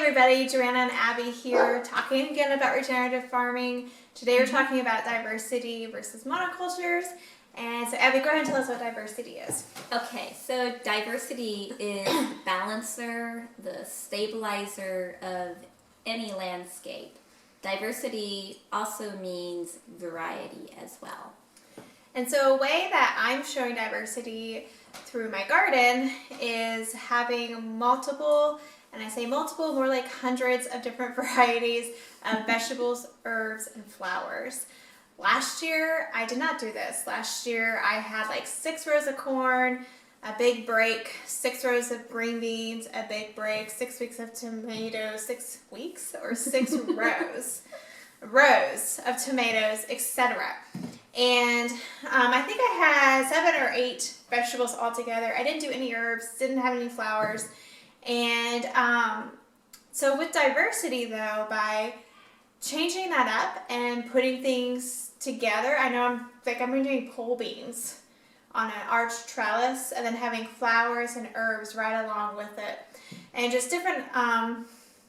everybody, Joanna and Abby here, talking again about regenerative farming. Today we're talking about diversity versus monocultures. And so Abby, go ahead and tell us what diversity is. Okay, so diversity is the balancer, the stabilizer of any landscape. Diversity also means variety as well. And so a way that I'm showing diversity through my garden is having multiple, and I say multiple, more like hundreds of different varieties of vegetables, herbs, and flowers. Last year, I did not do this. Last year, I had like 6 rows of corn, a big break, 6 rows of green beans, a big break, 6 weeks of tomatoes, 6 weeks or 6 rows of tomatoes, etc. And I think I had 7 or 8 vegetables altogether. I didn't do any herbs, didn't have any flowers. And so with diversity though, by changing that up and putting things together, I know I'm doing pole beans on an arched trellis and then having flowers and herbs right along with it. And just different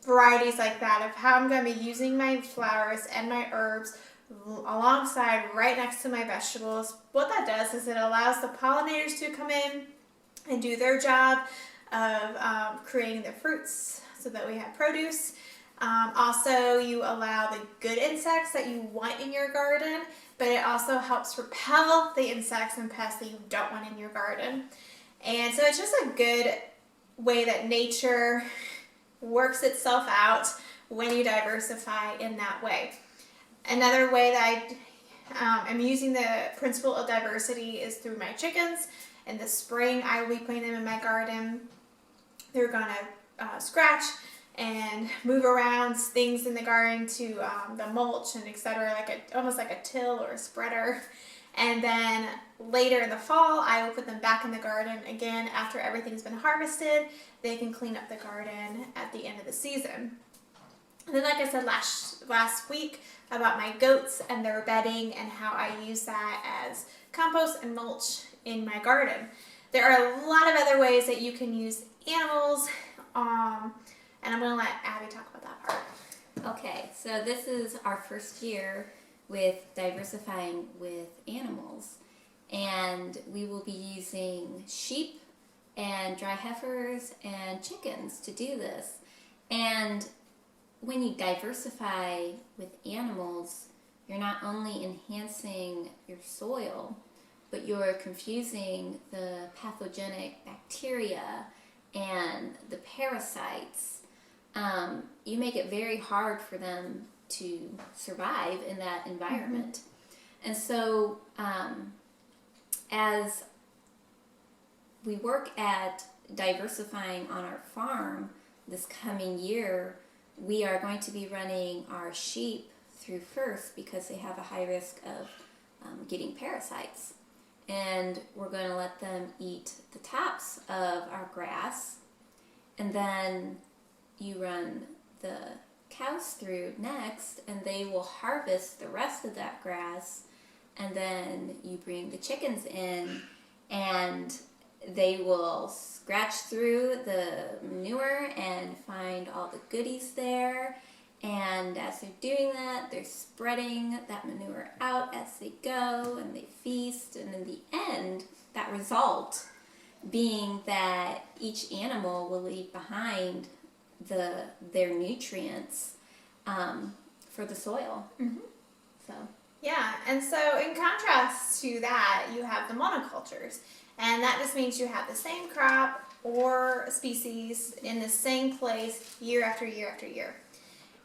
varieties like that of how I'm going to be using my flowers and my herbs alongside right next to my vegetables. What that does is it allows the pollinators to come in and do their job of creating the fruits so that we have produce. Also, you allow the good insects that you want in your garden, but it also helps repel the insects and pests that you don't want in your garden. And so it's just a good way that nature works itself out when you diversify in that way. Another way that I am using the principle of diversity is through my chickens. In the spring, I will be putting them in my garden. They're going to scratch and move around things in the garden to the mulch and etc., almost like a till or a spreader. And then later in the fall, I will put them back in the garden again after everything's been harvested. They can clean up the garden at the end of the season. And then, like I said last week about my goats and their bedding and how I use that as compost and mulch in my garden. There are a lot of other ways that you can use animals, and I'm going to let Abby talk about that part. Okay, so this is our first year with diversifying with animals, and we will be using sheep and dry heifers and chickens to do this. And when you diversify with animals, you're not only enhancing your soil, but you're confusing the pathogenic bacteria and the parasites. You make it very hard for them to survive in that environment. Mm-hmm. And so as we work at diversifying on our farm this coming year, we are going to be running our sheep through first because they have a high risk of getting parasites. And we're going to let them eat the tops of our grass. And then you run the cows through next, and they will harvest the rest of that grass. And then you bring the chickens in, and they will scratch through the manure and find all the goodies there. And as they're doing that, they're spreading that manure out as they go, and they feast. And in the end, that result being that each animal will leave behind their nutrients for the soil. Mm-hmm. So yeah, and so in contrast to that, you have the monocultures. And that just means you have the same crop or species in the same place year after year after year.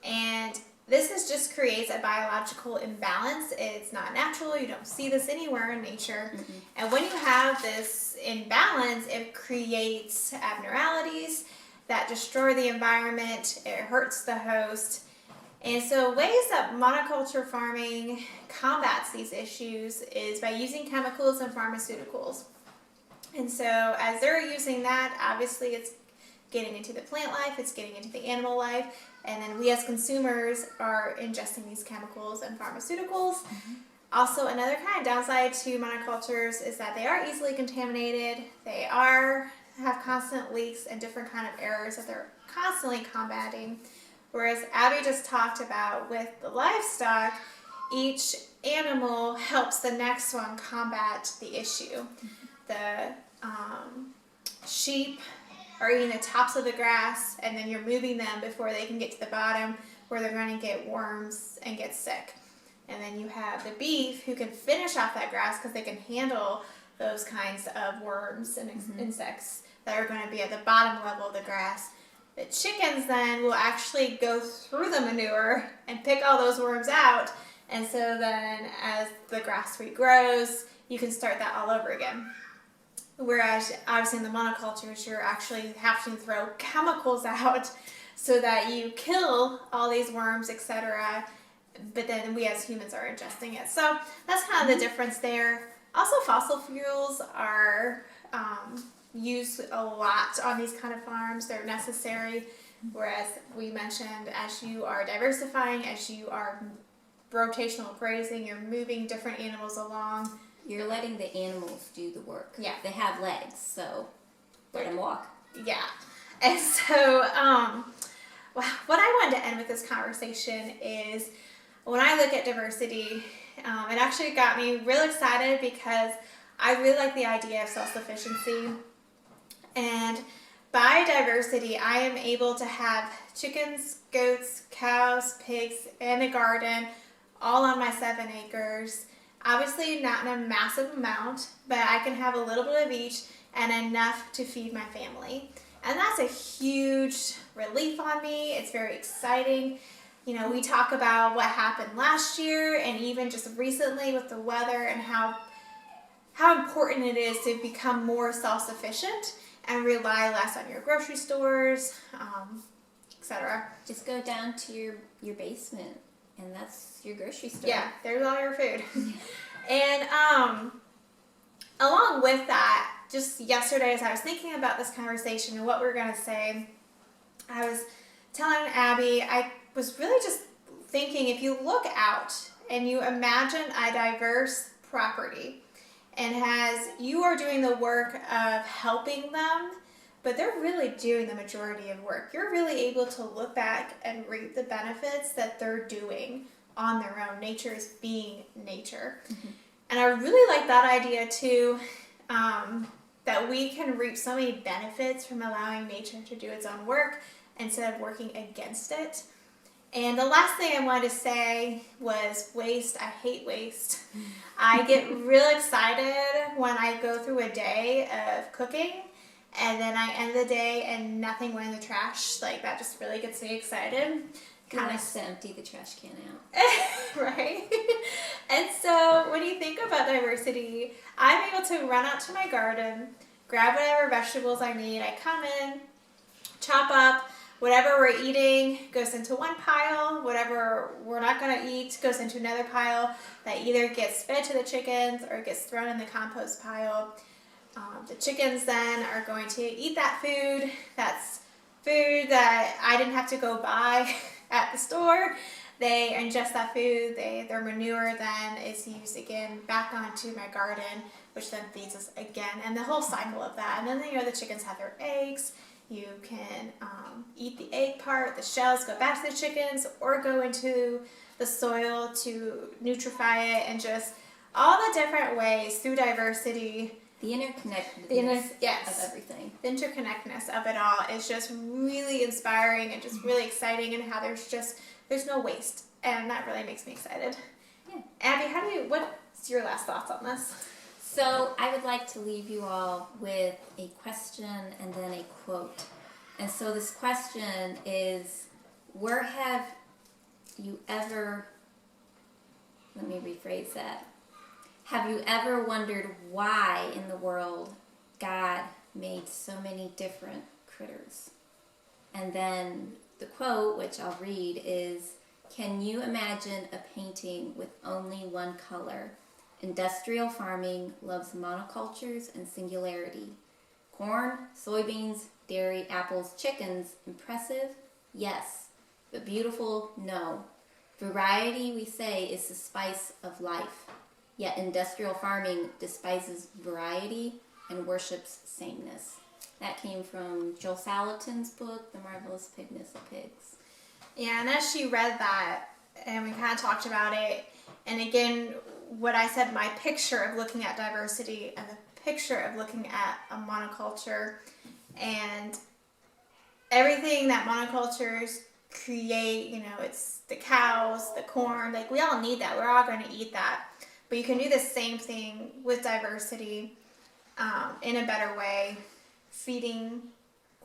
And this just creates a biological imbalance. It's not natural. You don't see this anywhere in nature. Mm-hmm. And when you have this imbalance, it creates abnormalities that destroy the environment. It hurts the host. And so ways that monoculture farming combats these issues is by using chemicals and pharmaceuticals. And so as they're using that, obviously it's getting into the plant life, it's getting into the animal life, and then we as consumers are ingesting these chemicals and pharmaceuticals. Mm-hmm. Also, another kind of downside to monocultures is that they are easily contaminated. They have constant leaks and different kind of errors that they're constantly combating. Whereas Abby just talked about with the livestock, each animal helps the next one combat the issue. The sheep are eating the tops of the grass, and then you're moving them before they can get to the bottom where they're going to get worms and get sick. And then you have the beef who can finish off that grass because they can handle those kinds of worms and insects that are going to be at the bottom level of the grass. The chickens then will actually go through the manure and pick all those worms out. And so then as the grass regrows, you can start that all over again. Whereas obviously in the monocultures, you're actually having to throw chemicals out so that you kill all these worms, etc. But then we as humans are ingesting it. So that's kind of the difference there. Also, fossil fuels are used a lot on these kind of farms. They're necessary. Whereas we mentioned, as you are diversifying, as you are rotational grazing, you're moving different animals along. You're letting the animals do the work. Yeah. They have legs, so let them walk. Yeah. And so what I wanted to end with this conversation is when I look at diversity, it actually got me real excited because I really like the idea of self-sufficiency. And by diversity, I am able to have chickens, goats, cows, pigs, and a garden all on my 7 acres. Obviously not in a massive amount, but I can have a little bit of each and enough to feed my family. And that's a huge relief on me. It's very exciting. You know, we talk about what happened last year and even just recently with the weather and how important it is to become more self-sufficient and rely less on your grocery stores, etc. Just go down to your basement, and that's your grocery store. Yeah, there's all your food. And along with that, just yesterday as I was thinking about this conversation and what we were going to say, I was telling Abby, I was really just thinking, if you look out and you imagine a diverse property, and as you are doing the work of helping them, but they're really doing the majority of work, you're really able to look back and reap the benefits that they're doing on their own. Nature is being nature. Mm-hmm. And I really like that idea too, that we can reap so many benefits from allowing nature to do its own work instead of working against it. And the last thing I wanted to say was waste. I hate waste. I get real excited when I go through a day of cooking and then I end the day and nothing went in the trash. Like, that just really gets me excited. Kind of to empty the trash can out. Right? And so when you think about diversity, I'm able to run out to my garden, grab whatever vegetables I need. I come in, chop up. Whatever we're eating goes into one pile. Whatever we're not going to eat goes into another pile that either gets fed to the chickens or gets thrown in the compost pile. The chickens then are going to eat that food. That's food that I didn't have to go buy at the store. They ingest that food. Their manure then is used again back onto my garden, which then feeds us again. And the whole cycle of that. And then the chickens have their eggs. You can eat the egg part, the shells go back to the chickens or go into the soil to nutrify it, and just all the different ways through diversity. The interconnectedness of everything. The interconnectedness of it all is just really inspiring and just really exciting, and how there's no waste, and that really makes me excited. Yeah. Abby, what's your last thoughts on this? So I would like to leave you all with a question and then a quote. And so this question is, where have you ever, let me rephrase that. Have you ever wondered why in the world God made so many different critters? And then the quote, which I'll read, is, can you imagine a painting with only one color? Industrial farming loves monocultures and singularity. Corn, soybeans, dairy, apples, chickens, impressive? Yes. But beautiful? No. Variety, we say, is the spice of life. Yet industrial farming despises variety and worships sameness. That came from Joel Salatin's book, The Marvelous Pigness of Pigs. Yeah, and as she read that, and we kind of talked about it, and again, what I said, my picture of looking at diversity and the picture of looking at a monoculture and everything that monocultures create, you know, it's the cows, the corn, like we all need that. We're all going to eat that. But you can do the same thing with diversity in a better way, feeding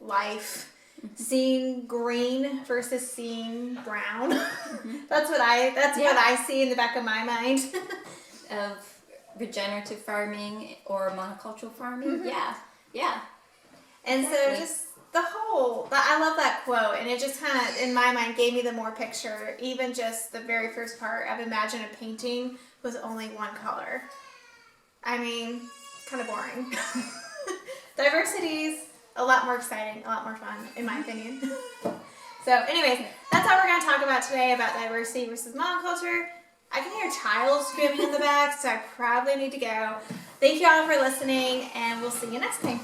life, seeing green versus seeing brown. That's what I see in the back of my mind. Of regenerative farming or monocultural farming. Yeah. And exactly. so just I love that quote, and it just kind of, in my mind, gave me the more picture. Even just the very first part of imagine a painting with only one color. I mean, kind of boring. Diversity's a lot more exciting, a lot more fun, in my opinion. So anyways, that's all we're going to talk about today, about diversity versus monoculture. I can hear a child screaming in the back, so I probably need to go. Thank you all for listening, and we'll see you next time.